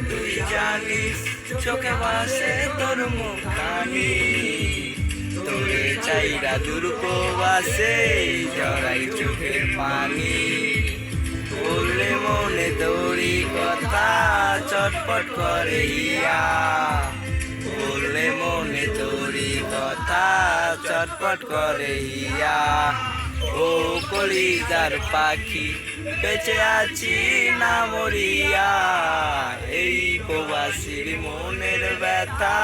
তুই জানিস চোখে ভাসে তোর মুখখানি, তোরে চাইরা দুর্পবাসে জড়াই চোখের পানি। বললে মনে তোরি কথা চটপট করে হিয়া, বললে মনে তোরি কথা চটপট করে হিয়া। ও কলিজার পাখি বেঁচে আছি না মরিয়া, এই প্রবাসীর মনের ব্যথা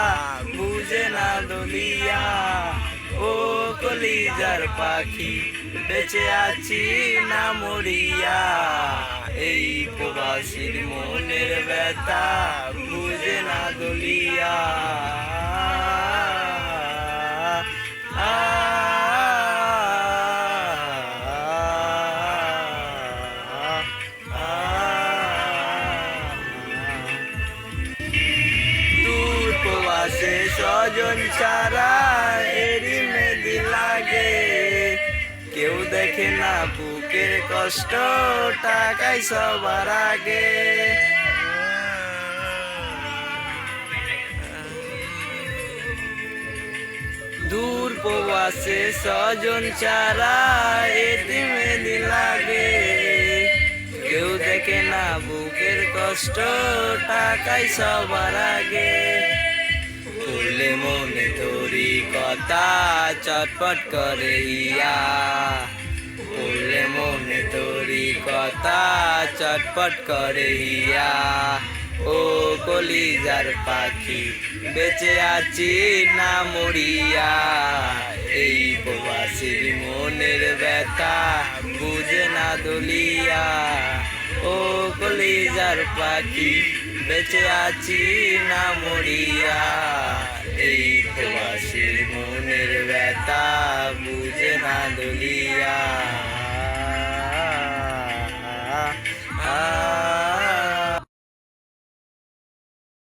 বুঝে না দলিয়া। ও কলিজার পাখি বেঁচে আছি না মরিয়া, এই প্রবাসীর মনের ব্যথা বুঝে না দলিয়া। দূর প্রবাসে স্বজন ছাড়া এরি মেদি লাগে, কেউ দেখে না বুকের কষ্ট টাকায় সবার আগে। দূর প্রবাসে স্বজন ছাড়া এরি মেদি লাগে, কেউ দেখে না বুকের কষ্ট টাকায় সবার আগে। বললে মনে তোরি কথা চটপট করে হিয়া, বললে মনে তোরি কথা চটপট করে হিয়া। ও কলিজার পাখি বেঁচে আছি না মরিয়া, এই প্রবাসীর মনের ব্যথা বুঝে না দলিয়া। ও কলিজার পাখি বেঁচে আছি না মরিয়া, এই প্রবাসীর মনের ব্যথা বুঝে না দলিয়া।